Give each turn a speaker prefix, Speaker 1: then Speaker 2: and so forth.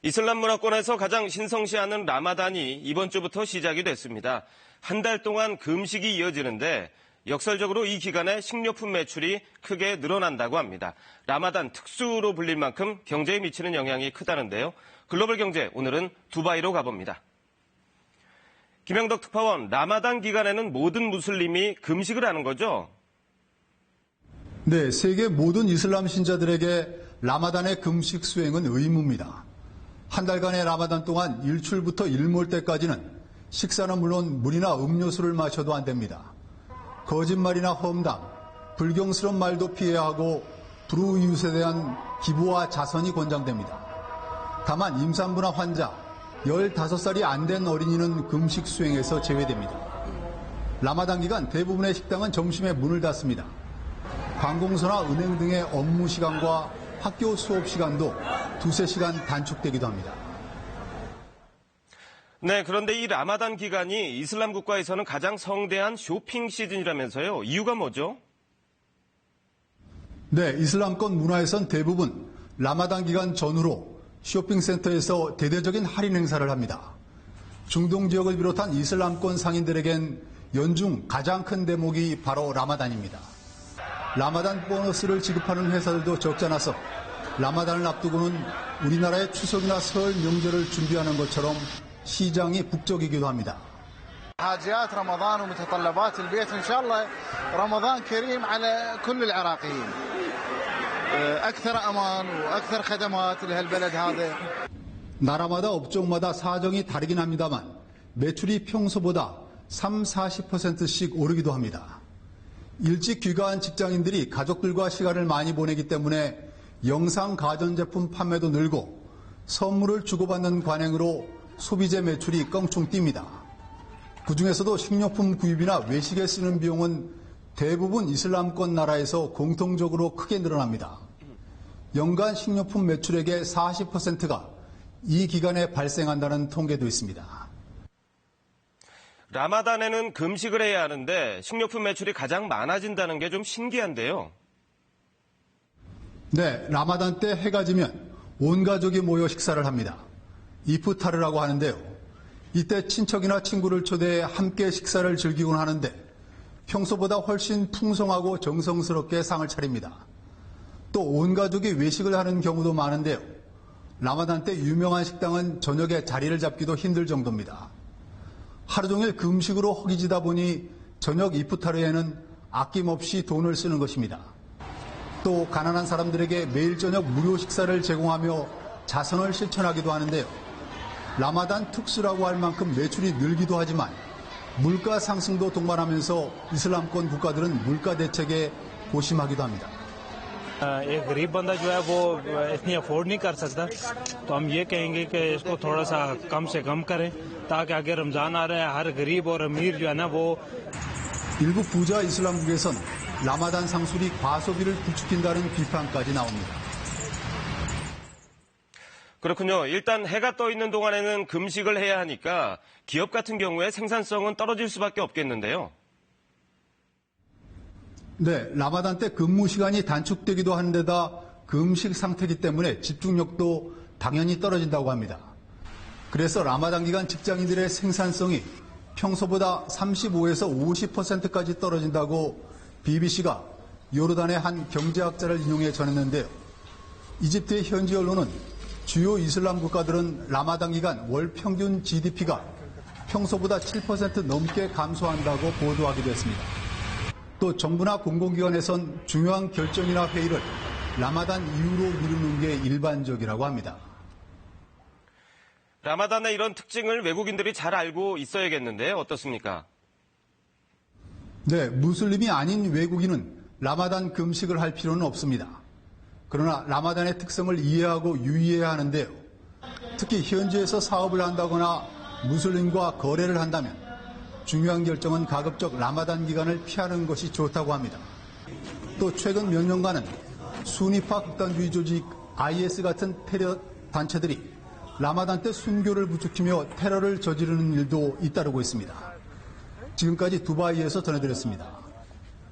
Speaker 1: 이슬람 문화권에서 가장 신성시하는 라마단이 이번 주부터 시작이 됐습니다. 한 달 동안 금식이 이어지는데 역설적으로 이 기간에 식료품 매출이 크게 늘어난다고 합니다. 라마단 특수로 불릴 만큼 경제에 미치는 영향이 크다는데요. 글로벌 경제, 오늘은 두바이로 가봅니다. 김영덕 특파원, 라마단 기간에는 모든 무슬림이 금식을 하는 거죠?
Speaker 2: 네, 세계 모든 이슬람 신자들에게 라마단의 금식 수행은 의무입니다. 한 달간의 라마단 동안 일출부터 일몰 때까지는 식사는 물론 물이나 음료수를 마셔도 안 됩니다. 거짓말이나 험담, 불경스러운 말도 피해야 하고 불우이웃에 대한 기부와 자선이 권장됩니다. 다만 임산부나 환자, 15살이 안 된 어린이는 금식 수행에서 제외됩니다. 라마단 기간 대부분의 식당은 점심에 문을 닫습니다. 관공서나 은행 등의 업무 시간과 학교 수업 시간도 2-3시간 단축되기도 합니다.
Speaker 1: 네, 그런데 이 라마단 기간이 이슬람 국가에서는 가장 성대한 쇼핑 시즌이라면서요. 이유가 뭐죠?
Speaker 2: 네, 이슬람권 문화에선 대부분 라마단 기간 전후로 쇼핑센터에서 대대적인 할인 행사를 합니다. 중동 지역을 비롯한 이슬람권 상인들에겐 연중 가장 큰 대목이 바로 라마단입니다. 라마단 보너스를 지급하는 회사들도 적지 않아서 라마단을 앞두고는 우리나라의 추석이나 설 명절을 준비하는 것처럼 시장이 북적이기도 합니다.
Speaker 3: حاجات رمضان ومتطلبات البيت ان شاء الله رمضان كريم على كل العراقيين. اكثر امان واكثر خدمات لهالبلد هذا.
Speaker 2: 나라마다 업종마다 사정이 다르긴 합니다만 매출이 평소보다 30-40%씩 오르기도 합니다. 일찍 귀가한 직장인들이 가족들과 시간을 많이 보내기 때문에 영상 가전제품 판매도 늘고 선물을 주고받는 관행으로 소비재 매출이 껑충 뜁니다. 그중에서도 식료품 구입이나 외식에 쓰는 비용은 대부분 이슬람권 나라에서 공통적으로 크게 늘어납니다. 연간 식료품 매출액의 40%가 이 기간에 발생한다는 통계도 있습니다.
Speaker 1: 라마단에는 금식을 해야 하는데 식료품 매출이 가장 많아진다는 게 좀 신기한데요.
Speaker 2: 네, 라마단 때 해가 지면 온 가족이 모여 식사를 합니다. 이프타르라고 하는데요. 이때 친척이나 친구를 초대해 함께 식사를 즐기곤 하는데 평소보다 훨씬 풍성하고 정성스럽게 상을 차립니다. 또 온 가족이 외식을 하는 경우도 많은데요. 라마단 때 유명한 식당은 저녁에 자리를 잡기도 힘들 정도입니다. 하루 종일 금식으로 허기지다 보니 저녁 이프타르에는 아낌없이 돈을 쓰는 것입니다. 또 가난한 사람들에게 매일 저녁 무료 식사를 제공하며 자선을 실천하기도 하는데요. 라마단 특수라고 할 만큼 매출이 늘기도 하지만 물가 상승도 동반하면서 이슬람권 국가들은 물가 대책에 고심하기도 합니다.
Speaker 4: एक गरीब बंदा जो है वो इतनी अफोर्ड नहीं कर सकता तो हम ये कहेंगे कि इसको थोड़ा सा कम से कम करें ताकि आगे रमजान आ रहा है हर गरीब और अमीर जो है ना वो
Speaker 2: 일부 부자 이슬람국에선 라마단 상술이 과소비를 부추긴다는 비판까지 나옵니다.
Speaker 1: 그렇군요. 일단 해가 떠 있는 동안에는 금식을 해야 하니까 기업 같은 경우에 생산성은 떨어질 수밖에 없겠는데요.
Speaker 2: 네, 라마단 때 근무 시간이 단축되기도 하는 데다 금식 상태이기 때문에 집중력도 당연히 떨어진다고 합니다. 그래서 라마단 기간 직장인들의 생산성이 평소보다 35에서 50%까지 떨어진다고 BBC가 요르단의 한 경제학자를 인용해 전했는데요. 이집트의 현지 언론은 주요 이슬람 국가들은 라마단 기간 월 평균 GDP가 평소보다 7% 넘게 감소한다고 보도하기도 했습니다. 또 정부나 공공기관에선 중요한 결정이나 회의를 라마단 이후로 미루는 게 일반적이라고 합니다.
Speaker 1: 라마단의 이런 특징을 외국인들이 잘 알고 있어야겠는데요. 어떻습니까?
Speaker 2: 네, 무슬림이 아닌 외국인은 라마단 금식을 할 필요는 없습니다. 그러나 라마단의 특성을 이해하고 유의해야 하는데요. 특히 현지에서 사업을 한다거나 무슬림과 거래를 한다면 중요한 결정은 가급적 라마단 기간을 피하는 것이 좋다고 합니다. 또 최근 몇 년간은 수니파 극단주의 조직 IS 같은 테러 단체들이 라마단 때 순교를 부추기며 테러를 저지르는 일도 잇따르고 있습니다. 지금까지 두바이에서 전해드렸습니다.